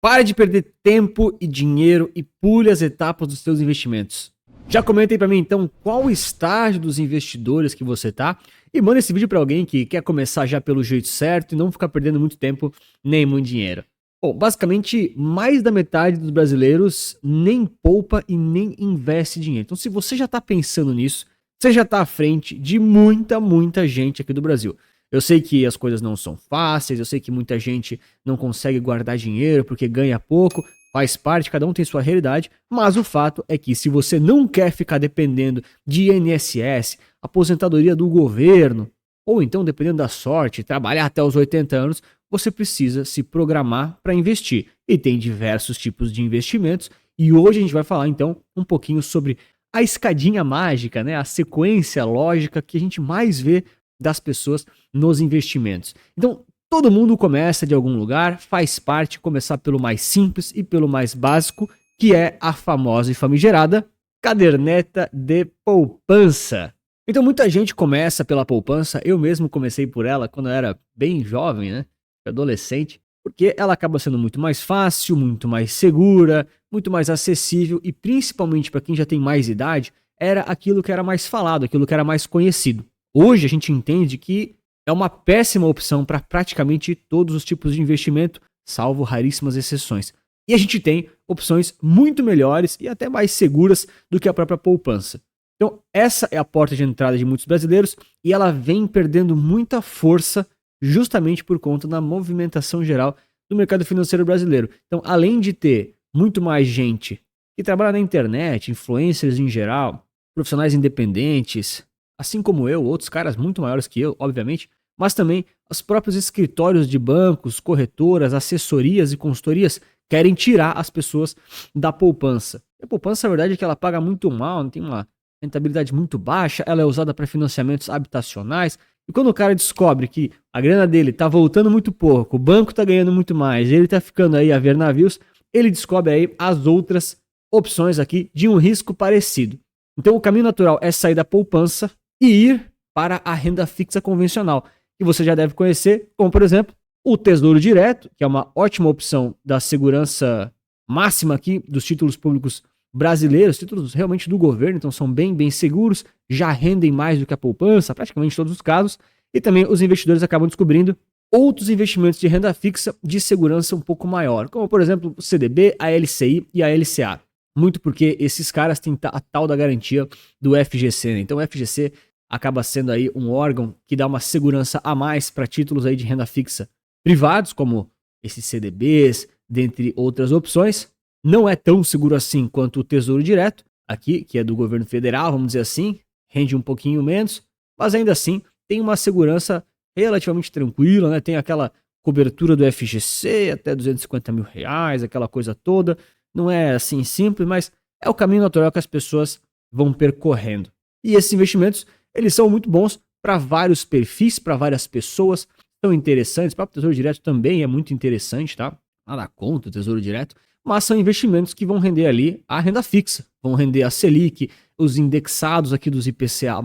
Pare de perder tempo e dinheiro e pule as etapas dos seus investimentos. Já comenta aí pra mim então qual estágio dos investidores que você tá e manda esse vídeo pra alguém que quer começar já pelo jeito certo e não ficar perdendo muito tempo nem muito dinheiro. Bom, basicamente mais da metade dos brasileiros nem poupa e nem investe dinheiro. Então se você já tá pensando nisso, você já tá à frente de muita gente aqui do Brasil. Eu sei que as coisas não são fáceis, eu sei que muita gente não consegue guardar dinheiro porque ganha pouco, faz parte, cada um tem sua realidade, mas o fato é que se você não quer ficar dependendo de INSS, aposentadoria do governo, ou então, dependendo da sorte, trabalhar até os 80 anos, você precisa se programar para investir. E tem diversos tipos de investimentos, e hoje a gente vai falar então um pouquinho sobre a escadinha mágica, né? A sequência lógica que a gente mais vê das pessoas nos investimentos. Então, todo mundo começa de algum lugar, faz parte começar pelo mais simples e pelo mais básico, que é a famosa e famigerada caderneta de poupança. Então muita gente começa pela poupança, eu mesmo comecei por ela quando eu era bem jovem, né, adolescente, porque ela acaba sendo muito mais fácil, muito mais segura, muito mais acessível e principalmente para quem já tem mais idade, era aquilo que era mais falado, aquilo que era mais conhecido. Hoje a gente entende que é uma péssima opção para praticamente todos os tipos de investimento, salvo raríssimas exceções. E a gente tem opções muito melhores e até mais seguras do que a própria poupança. Então, essa é a porta de entrada de muitos brasileiros e ela vem perdendo muita força justamente por conta da movimentação geral do mercado financeiro brasileiro. Então, além de ter muito mais gente que trabalha na internet, influencers em geral, profissionais independentes, assim como eu, outros caras muito maiores que eu, obviamente, mas também os próprios escritórios de bancos, corretoras, assessorias e consultorias querem tirar as pessoas da poupança. E a poupança, na verdade, é que ela paga muito mal, não tem uma rentabilidade muito baixa, ela é usada para financiamentos habitacionais, e quando o cara descobre que a grana dele está voltando muito pouco, o banco está ganhando muito mais, ele está ficando aí a ver navios, ele descobre aí as outras opções aqui de um risco parecido. Então o caminho natural é sair da poupança e ir para a renda fixa convencional, que você já deve conhecer, como por exemplo, o Tesouro Direto, que é uma ótima opção da segurança máxima aqui dos títulos públicos brasileiros, títulos realmente do governo, então são bem seguros, já rendem mais do que a poupança, praticamente em todos os casos, e também os investidores acabam descobrindo outros investimentos de renda fixa de segurança um pouco maior, como por exemplo o CDB, a LCI e a LCA. Muito porque esses caras têm a tal da garantia do FGC, né? Então o FGC acaba sendo aí um órgão que dá uma segurança a mais para títulos aí de renda fixa privados, como esses CDBs, dentre outras opções. Não é tão seguro assim quanto o Tesouro Direto, aqui, que é do governo federal, vamos dizer assim, rende um pouquinho menos, mas ainda assim tem uma segurança relativamente tranquila, né? Tem aquela cobertura do FGC até R$250 mil, aquela coisa toda. Não é assim simples, mas é o caminho natural que as pessoas vão percorrendo. E esses investimentos, eles são muito bons para vários perfis, para várias pessoas, são interessantes. O próprio Tesouro Direto também é muito interessante, tá? Nada contra o Tesouro Direto, mas são investimentos que vão render ali a renda fixa, vão render a Selic, os indexados aqui dos IPCA+,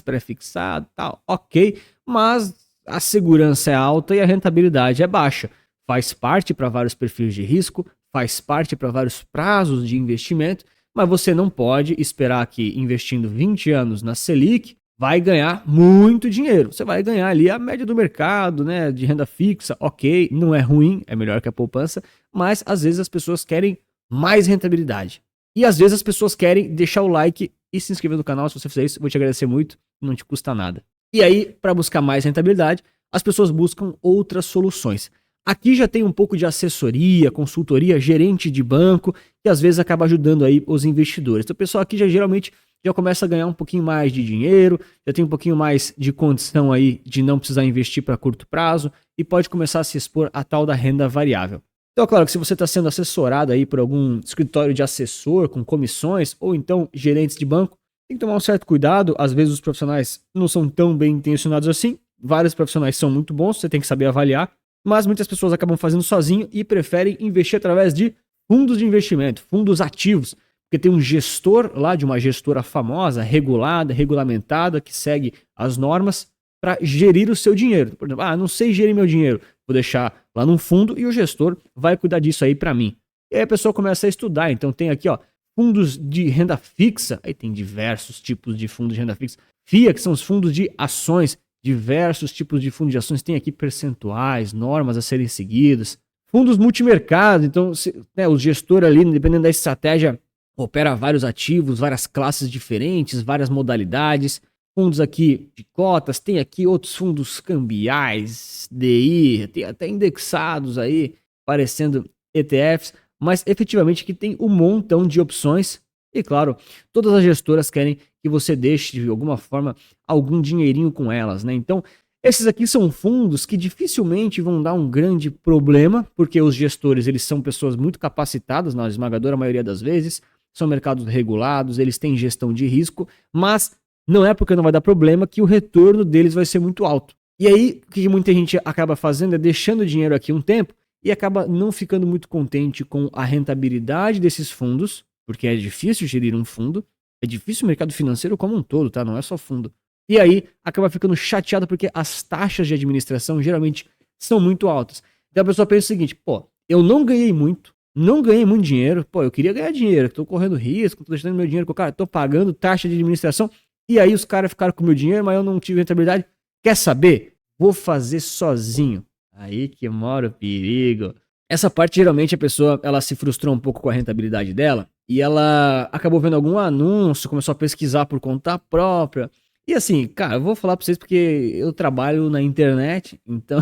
pré-fixado, tal, ok, mas a segurança é alta e a rentabilidade é baixa. Faz parte para vários perfis de risco, faz parte para vários prazos de investimento, mas você não pode esperar que investindo 20 anos na Selic vai ganhar muito dinheiro. Você vai ganhar ali a média do mercado, né, de renda fixa, ok, não é ruim, é melhor que a poupança, mas às vezes as pessoas querem mais rentabilidade. E às vezes as pessoas querem deixar o like e se inscrever no canal. Se você fizer isso, eu vou te agradecer muito, não te custa nada. E aí, para buscar mais rentabilidade, as pessoas buscam outras soluções. Aqui já tem um pouco de assessoria, consultoria, gerente de banco, que às vezes acaba ajudando aí os investidores. Então o pessoal aqui geralmente já começa a ganhar um pouquinho mais de dinheiro, já tem um pouquinho mais de condição aí de não precisar investir para curto prazo e pode começar a se expor à tal da renda variável. Então, claro que se você está sendo assessorado aí por algum escritório de assessor com comissões ou então gerentes de banco, tem que tomar um certo cuidado. Às vezes os profissionais não são tão bem intencionados assim, vários profissionais são muito bons, você tem que saber avaliar, mas muitas pessoas acabam fazendo sozinho e preferem investir através de fundos de investimento, fundos ativos, porque tem um gestor lá de uma gestora famosa, regulada, regulamentada, que segue as normas, para gerir o seu dinheiro. Por exemplo, não sei gerir meu dinheiro, vou deixar lá num fundo e o gestor vai cuidar disso aí para mim. E aí a pessoa começa a estudar. Então tem aqui, ó, fundos de renda fixa, aí tem diversos tipos de fundos de renda fixa. FIA, que são os fundos de ações, diversos tipos de fundos de ações, tem aqui percentuais, normas a serem seguidas. Fundos multimercado, então né, o gestor ali, dependendo da estratégia, opera vários ativos, várias classes diferentes, várias modalidades. Fundos aqui de cotas, tem aqui outros fundos cambiais, DI, tem até indexados aí, parecendo ETFs, mas efetivamente aqui tem um montão de opções e, claro, todas as gestoras querem que você deixe, de alguma forma, algum dinheirinho com elas, né? Então, esses aqui são fundos que dificilmente vão dar um grande problema, porque os gestores, eles são pessoas muito capacitadas, na esmagadora maioria das vezes, são mercados regulados, eles têm gestão de risco, mas não é porque não vai dar problema que o retorno deles vai ser muito alto. E aí, o que muita gente acaba fazendo é deixando o dinheiro aqui um tempo e acaba não ficando muito contente com a rentabilidade desses fundos, porque é difícil gerir um fundo, é difícil o mercado financeiro como um todo, tá? Não é só fundo. E aí, acaba ficando chateado porque as taxas de administração geralmente são muito altas. Então a pessoa pensa o seguinte, pô, eu não ganhei muito dinheiro, pô, eu queria ganhar dinheiro, tô correndo risco, tô deixando meu dinheiro com o cara, tô pagando taxa de administração, e aí os caras ficaram com o meu dinheiro, mas eu não tive rentabilidade. Quer saber? Vou fazer sozinho. Aí que mora o perigo. Essa parte, geralmente, a pessoa, ela se frustrou um pouco com a rentabilidade dela, e ela acabou vendo algum anúncio, começou a pesquisar por conta própria. E assim, cara, eu vou falar pra vocês porque eu trabalho na internet, então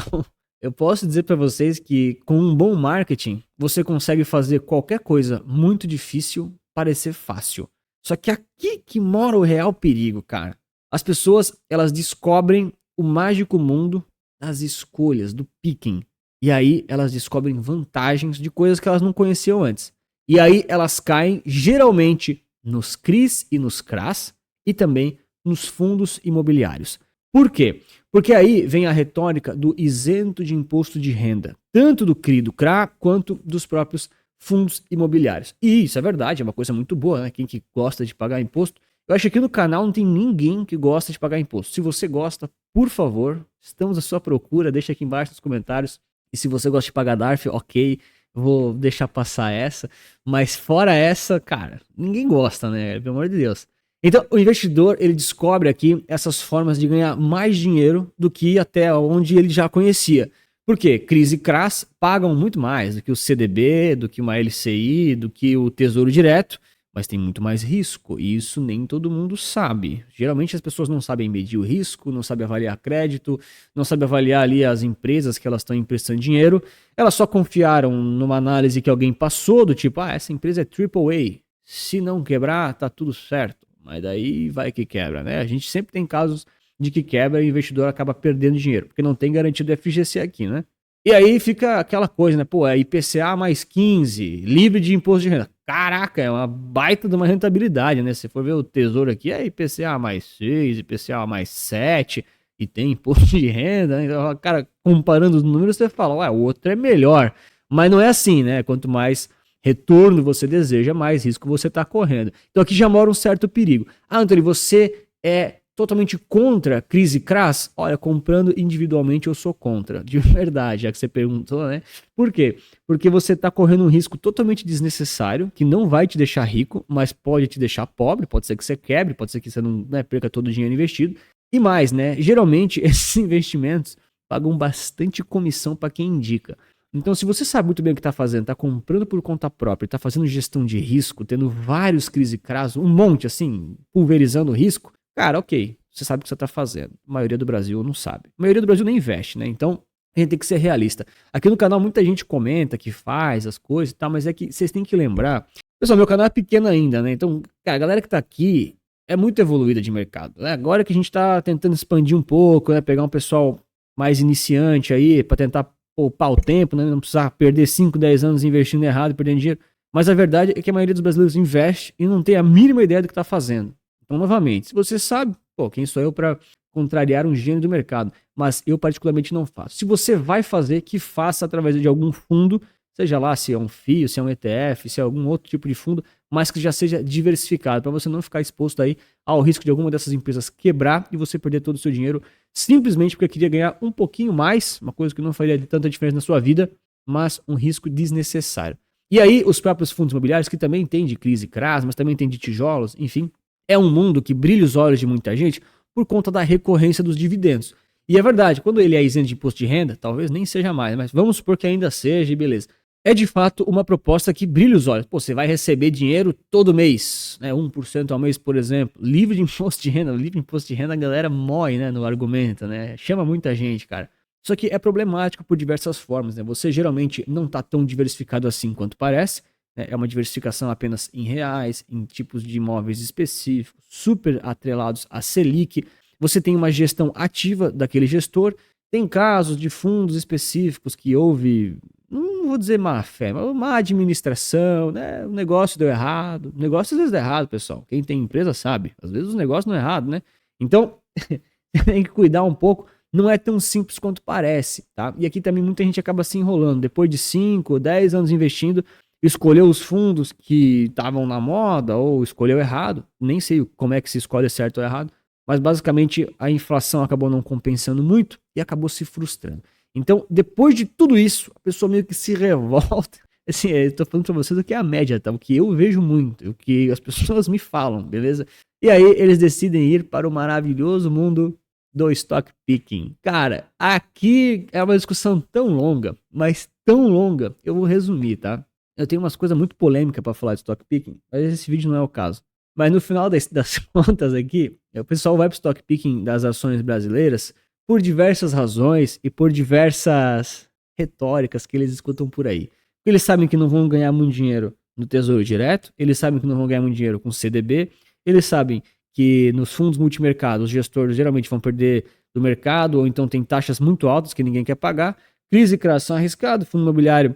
eu posso dizer pra vocês que com um bom marketing, você consegue fazer qualquer coisa muito difícil parecer fácil. Só que aqui que mora o real perigo, cara. As pessoas, elas descobrem o mágico mundo das escolhas, do picking. E aí elas descobrem vantagens de coisas que elas não conheciam antes. E aí elas caem geralmente nos CRIs e nos CRAs e também nos fundos imobiliários. Por quê? Porque aí vem a retórica do isento de imposto de renda, tanto do CRI e do CRA quanto dos próprios fundos imobiliários. E isso é verdade, é uma coisa muito boa, né? Quem que gosta de pagar imposto. Eu acho que aqui no canal não tem ninguém que gosta de pagar imposto. Se você gosta, por favor, estamos à sua procura, deixa aqui embaixo nos comentários. E se você gosta de pagar DARF, ok, vou deixar passar essa. Mas fora essa, cara, ninguém gosta, né? Pelo amor de Deus. Então, o investidor, ele descobre aqui essas formas de ganhar mais dinheiro do que até onde ele já conhecia. Por quê? CRIs e CRAs pagam muito mais do que o CDB, do que uma LCI, do que o Tesouro Direto, mas tem muito mais risco, e isso nem todo mundo sabe. Geralmente as pessoas não sabem medir o risco, não sabem avaliar crédito, não sabem avaliar ali as empresas que elas estão emprestando dinheiro, elas só confiaram numa análise que alguém passou, do tipo, essa empresa é AAA, se não quebrar, tá tudo certo. Mas daí vai que quebra, né? A gente sempre tem casos de que quebra e o investidor acaba perdendo dinheiro, porque não tem garantia do FGC aqui, né? E aí fica aquela coisa, né? Pô, é IPCA mais 15, livre de imposto de renda. Caraca, é uma baita de uma rentabilidade, né? Se for ver o Tesouro aqui, é IPCA mais 6, IPCA mais 7, e tem imposto de renda, né? Então, cara, comparando os números, você fala, ué, o outro é melhor. Mas não é assim, né? Quanto mais retorno você deseja, mais risco você está correndo. Então aqui já mora um certo perigo. Anthony, você é totalmente contra CRIs e CRAs? Olha, comprando individualmente eu sou contra, de verdade, já que você perguntou, né? Por quê? Porque você está correndo um risco totalmente desnecessário, que não vai te deixar rico, mas pode te deixar pobre, pode ser que você quebre, pode ser que você não, né, perca todo o dinheiro investido. E mais, né? Geralmente esses investimentos pagam bastante comissão para quem indica. Então, se você sabe muito bem o que está fazendo, está comprando por conta própria, está fazendo gestão de risco, tendo vários CRIs e CRAs, um monte assim, pulverizando o risco, cara, ok, você sabe o que você está fazendo. A maioria do Brasil não sabe. A maioria do Brasil nem investe, né? Então, a gente tem que ser realista. Aqui no canal muita gente comenta que faz as coisas e tal, mas é que vocês têm que lembrar. Pessoal, meu canal é pequeno ainda, né? Então, cara, a galera que está aqui é muito evoluída de mercado, né? Agora que a gente está tentando expandir um pouco, né? Pegar um pessoal mais iniciante aí para tentar poupar o tempo, né? Não precisar perder 5, 10 anos investindo errado e perdendo dinheiro. Mas a verdade é que a maioria dos brasileiros investe e não tem a mínima ideia do que está fazendo. Então, novamente, se você sabe, pô, quem sou eu para contrariar um gênio do mercado? Mas eu particularmente não faço. Se você vai fazer, que faça através de algum fundo, seja lá se é um FIO, se é um ETF, se é algum outro tipo de fundo, mas que já seja diversificado, para você não ficar exposto aí ao risco de alguma dessas empresas quebrar e você perder todo o seu dinheiro simplesmente porque queria ganhar um pouquinho mais, uma coisa que não faria tanta diferença na sua vida, mas um risco desnecessário. E aí os próprios fundos imobiliários, que também tem de crise CRAS, mas também tem de tijolos, enfim, é um mundo que brilha os olhos de muita gente por conta da recorrência dos dividendos. E é verdade, quando ele é isento de imposto de renda, talvez nem seja mais, mas vamos supor que ainda seja e beleza. É de fato uma proposta que brilha os olhos. Pô, você vai receber dinheiro todo mês, né? 1% ao mês, por exemplo. Livre de imposto de renda. Livre de imposto de renda, a galera mói, né? No argumento, né? Chama muita gente, cara. Isso aqui é problemático por diversas formas, né? Você geralmente não tá tão diversificado assim quanto parece, né? É uma diversificação apenas em reais, em tipos de imóveis específicos, super atrelados à Selic. Você tem uma gestão ativa daquele gestor. Tem casos de fundos específicos que houve, não vou dizer má fé, mas má administração, né? O negócio deu errado. O negócio às vezes dá errado, pessoal. Quem tem empresa sabe. Às vezes os negócios não é errado, né? Então, tem que cuidar um pouco. Não é tão simples quanto parece, tá? E aqui também muita gente acaba se enrolando. Depois de 5 ou 10 anos investindo, escolheu os fundos que estavam na moda ou escolheu errado. Nem sei como é que se escolhe certo ou errado. Mas basicamente a inflação acabou não compensando muito e acabou se frustrando. Então, depois de tudo isso, a pessoa meio que se revolta. Assim, eu tô falando pra vocês o que é a média, tá? O que eu vejo muito, o que as pessoas me falam, beleza? E aí eles decidem ir para o maravilhoso mundo do stock picking. Cara, aqui é uma discussão tão longa, mas tão longa, eu vou resumir, tá? Eu tenho umas coisas muito polêmicas pra falar de stock picking, mas esse vídeo não é o caso. Mas no final das contas aqui, o pessoal vai pro stock picking das ações brasileiras por diversas razões e por diversas retóricas que eles escutam por aí. Eles sabem que não vão ganhar muito dinheiro no Tesouro Direto, eles sabem que não vão ganhar muito dinheiro com CDB, eles sabem que nos fundos multimercados os gestores geralmente vão perder do mercado ou então tem taxas muito altas que ninguém quer pagar, crise e criação arriscado, fundo imobiliário,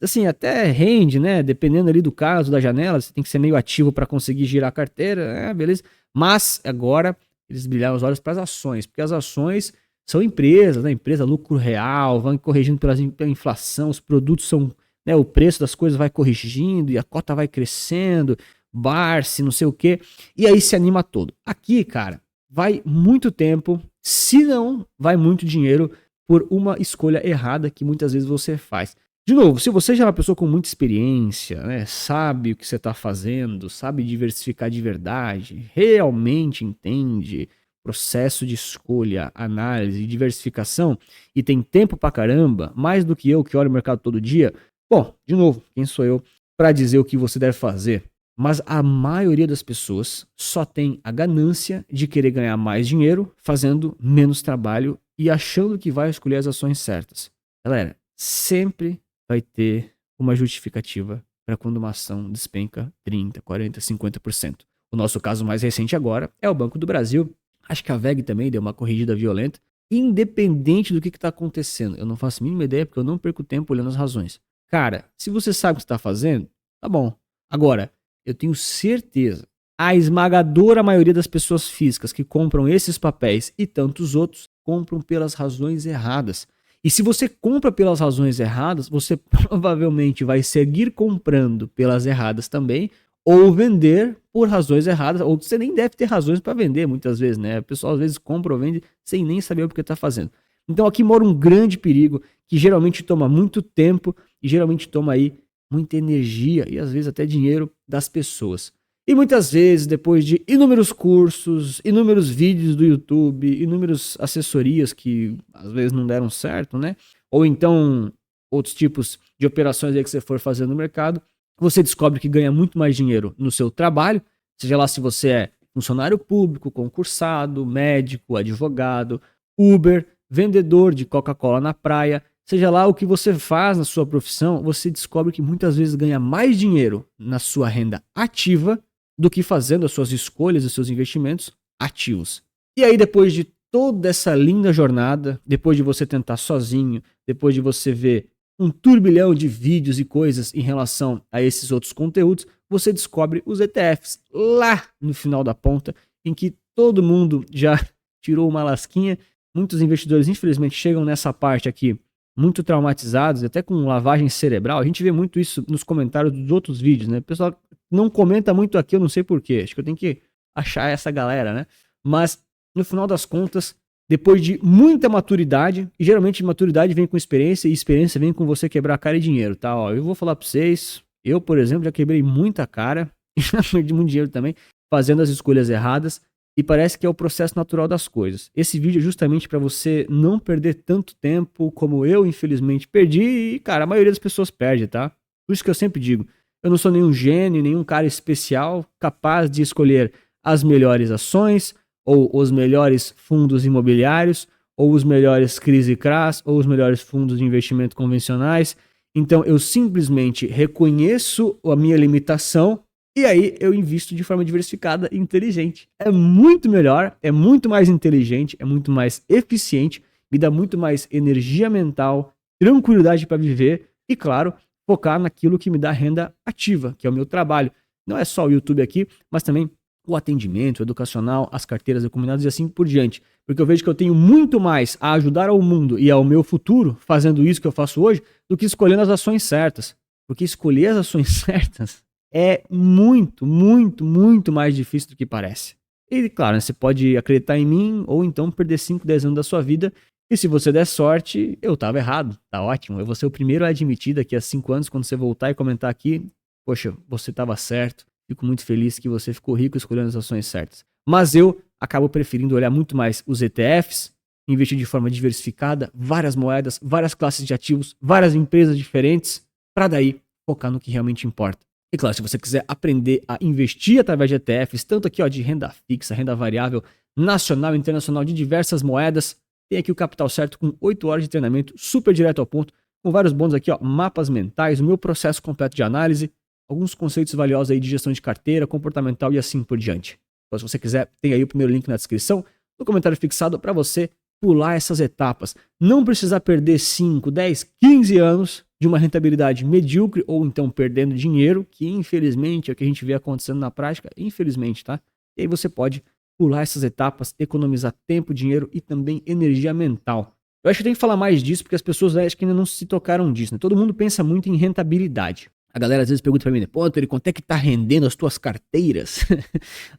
assim, até rende, né? Dependendo ali do caso, da janela, você tem que ser meio ativo para conseguir girar a carteira, beleza. Mas agora eles brilharam os olhos para as ações, porque as ações são empresas, né? Empresa lucro real, vão corrigindo pela inflação, os produtos são, né? O preço das coisas vai corrigindo e a cota vai crescendo, Barsi, não sei o quê, e aí se anima todo. Aqui, cara, vai muito tempo, se não vai muito dinheiro por uma escolha errada que muitas vezes você faz. De novo, se você já é uma pessoa com muita experiência, né, sabe o que você está fazendo, sabe diversificar de verdade, realmente entende processo de escolha, análise e diversificação e tem tempo pra caramba, mais do que eu que olho o mercado todo dia, bom, de novo, quem sou eu para dizer o que você deve fazer? Mas a maioria das pessoas só tem a ganância de querer ganhar mais dinheiro fazendo menos trabalho e achando que vai escolher as ações certas. Galera, sempre vai ter uma justificativa para quando uma ação despenca 30%, 40%, 50%. O nosso caso mais recente agora é o Banco do Brasil. Acho que a VEG também deu uma corrigida violenta. Independente do que está acontecendo, eu não faço a mínima ideia porque eu não perco tempo olhando as razões. Cara, se você sabe o que você está fazendo, tá bom. Agora, eu tenho certeza, a esmagadora maioria das pessoas físicas que compram esses papéis e tantos outros, compram pelas razões erradas. E se você compra pelas razões erradas, você provavelmente vai seguir comprando pelas erradas também, ou vender por razões erradas, ou você nem deve ter razões para vender muitas vezes, né? O pessoal às vezes compra ou vende sem nem saber o que está fazendo. Então aqui mora um grande perigo que geralmente toma muito tempo e geralmente toma aí muita energia e às vezes até dinheiro das pessoas. E muitas vezes, depois de inúmeros cursos, inúmeros vídeos do YouTube, inúmeras assessorias que às vezes não deram certo, né? Ou então outros tipos de operações aí que você for fazer no mercado, você descobre que ganha muito mais dinheiro no seu trabalho, seja lá se você é funcionário público, concursado, médico, advogado, Uber, vendedor de Coca-Cola na praia, seja lá o que você faz na sua profissão, você descobre que muitas vezes ganha mais dinheiro na sua renda ativa do que fazendo as suas escolhas e seus investimentos ativos. E aí depois de toda essa linda jornada, depois de você tentar sozinho, depois de você ver um turbilhão de vídeos e coisas em relação a esses outros conteúdos, você descobre os ETFs lá no final da ponta, em que todo mundo já tirou uma lasquinha. Muitos investidores, infelizmente, chegam nessa parte aqui muito traumatizados, até com lavagem cerebral. A gente vê muito isso nos comentários dos outros vídeos, né? O pessoal não comenta muito aqui, eu não sei porquê. Acho que eu tenho que achar essa galera, né? Mas, no final das contas, depois de muita maturidade, e geralmente maturidade vem com experiência, e experiência vem com você quebrar cara e dinheiro, tá? Ó, eu vou falar pra vocês, eu, por exemplo, já quebrei muita cara, e já perdi muito dinheiro também, fazendo as escolhas erradas, e parece que é o processo natural das coisas. Esse vídeo é justamente para você não perder tanto tempo como eu, infelizmente, perdi, e, cara, a maioria das pessoas perde, tá? Por isso que eu sempre digo, eu não sou nenhum gênio, nenhum cara especial, capaz de escolher as melhores ações, ou os melhores fundos imobiliários, ou os melhores CRIs e CRAs, ou os melhores fundos de investimento convencionais. Então eu simplesmente reconheço a minha limitação e aí eu invisto de forma diversificada e inteligente. É muito melhor, é muito mais inteligente, é muito mais eficiente, me dá muito mais energia mental, tranquilidade para viver e, claro, focar naquilo que me dá renda ativa, que é o meu trabalho. Não é só o YouTube aqui, mas também o atendimento, o educacional, as carteiras recomendadas e assim por diante. Porque eu vejo que eu tenho muito mais a ajudar ao mundo e ao meu futuro fazendo isso que eu faço hoje do que escolhendo as ações certas. Porque escolher as ações certas é muito, muito, muito mais difícil do que parece. E claro, né, você pode acreditar em mim ou então perder 5, 10 anos da sua vida. E se você der sorte, eu estava errado. Tá ótimo. Eu vou ser o primeiro a admitir daqui a 5 anos, quando você voltar e comentar aqui, poxa, você estava certo. Fico muito feliz que você ficou rico escolhendo as ações certas. Mas eu acabo preferindo olhar muito mais os ETFs, investir de forma diversificada, várias moedas, várias classes de ativos, várias empresas diferentes, para daí focar no que realmente importa. E claro, se você quiser aprender a investir através de ETFs, tanto aqui ó, de renda fixa, renda variável, nacional e internacional de diversas moedas, tem aqui o Capital Certo com 8 horas de treinamento, super direto ao ponto, com vários bônus aqui, ó, mapas mentais, o meu processo completo de análise, alguns conceitos valiosos aí de gestão de carteira, comportamental e assim por diante. Então, se você quiser, tem aí o primeiro link na descrição, no comentário fixado para você pular essas etapas. Não precisar perder 5, 10, 15 anos de uma rentabilidade medíocre ou então perdendo dinheiro, que infelizmente é o que a gente vê acontecendo na prática, infelizmente, tá? E aí você pode pular essas etapas, economizar tempo, dinheiro e também energia mental. Eu acho que eu tenho que falar mais disso porque as pessoas acho que ainda não se tocaram disso, né? Todo mundo pensa muito em rentabilidade. A galera às vezes pergunta pra mim, pô, Antônio, quanto é que tá rendendo as tuas carteiras?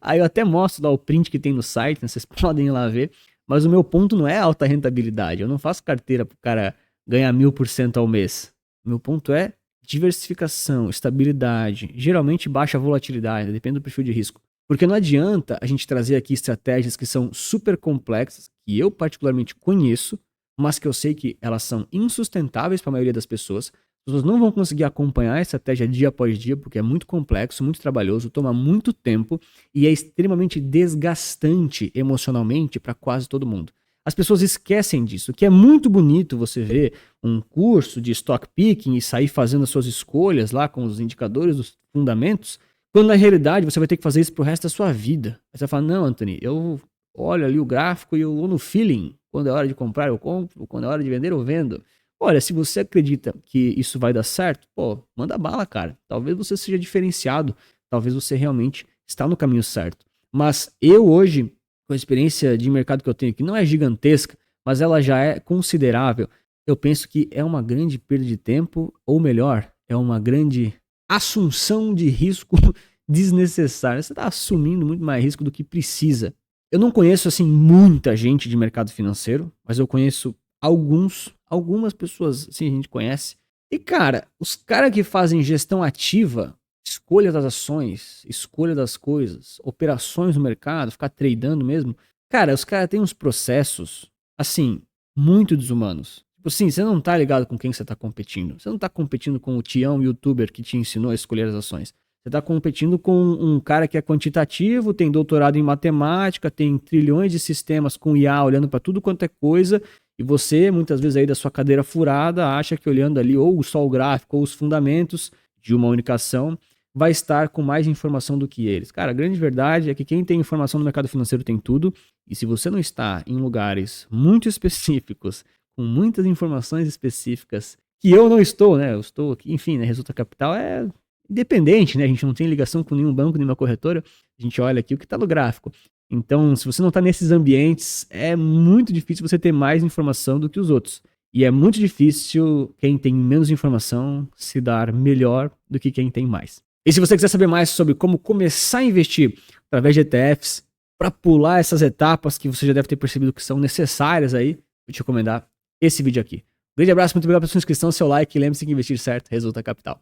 Aí eu até mostro lá o print que tem no site, né? Vocês podem ir lá ver. Mas o meu ponto não é alta rentabilidade. Eu não faço carteira pro cara ganhar 1000% ao mês. Meu ponto é diversificação, estabilidade, geralmente baixa volatilidade, depende do perfil de risco. Porque não adianta a gente trazer aqui estratégias que são super complexas, que eu particularmente conheço, mas que eu sei que elas são insustentáveis para a maioria das pessoas. As pessoas não vão conseguir acompanhar a estratégia dia após dia, porque é muito complexo, muito trabalhoso, toma muito tempo e é extremamente desgastante emocionalmente para quase todo mundo. As pessoas esquecem disso, que é muito bonito você ver um curso de stock picking e sair fazendo as suas escolhas lá com os indicadores, os fundamentos, quando na realidade você vai ter que fazer isso pro resto da sua vida. Aí você vai falar, não, Anthony, eu olho ali o gráfico e eu vou no feeling. Quando é hora de comprar, eu compro. Quando é hora de vender, eu vendo. Olha, se você acredita que isso vai dar certo, pô, manda bala, cara. Talvez você seja diferenciado. Talvez você realmente está no caminho certo. Mas eu hoje, com a experiência de mercado que eu tenho, que não é gigantesca, mas ela já é considerável, eu penso que é uma grande perda de tempo, ou melhor, é uma grande assunção de risco desnecessária. Você está assumindo muito mais risco do que precisa. Eu não conheço, assim, muita gente de mercado financeiro, mas eu conheço algumas pessoas, assim, a gente conhece. E, cara, os caras que fazem gestão ativa, escolha das ações, escolha das coisas, operações no mercado, ficar tradando mesmo, cara, os caras têm uns processos, assim, muito desumanos. Tipo assim, você não tá ligado com quem você tá competindo. Você não tá competindo com o Tião, youtuber, que te ensinou a escolher as ações. Você tá competindo com um cara que é quantitativo, tem doutorado em matemática, tem trilhões de sistemas com IA olhando para tudo quanto é coisa, e você, muitas vezes aí da sua cadeira furada, acha que olhando ali ou só o gráfico ou os fundamentos de uma única ação, vai estar com mais informação do que eles. Cara, a grande verdade é que quem tem informação no mercado financeiro tem tudo, e se você não está em lugares muito específicos, com muitas informações específicas, que eu não estou, né? Eu estou aqui, enfim, né? Resulta Capital é independente, né? A gente não tem ligação com nenhum banco, nenhuma corretora. A gente olha aqui o que está no gráfico. Então, se você não está nesses ambientes, é muito difícil você ter mais informação do que os outros. E é muito difícil quem tem menos informação se dar melhor do que quem tem mais. E se você quiser saber mais sobre como começar a investir através de ETFs, para pular essas etapas que você já deve ter percebido que são necessárias aí, vou te recomendar esse vídeo aqui. Um grande abraço, muito obrigado pela sua inscrição, seu like, e lembre-se que investir certo resulta capital.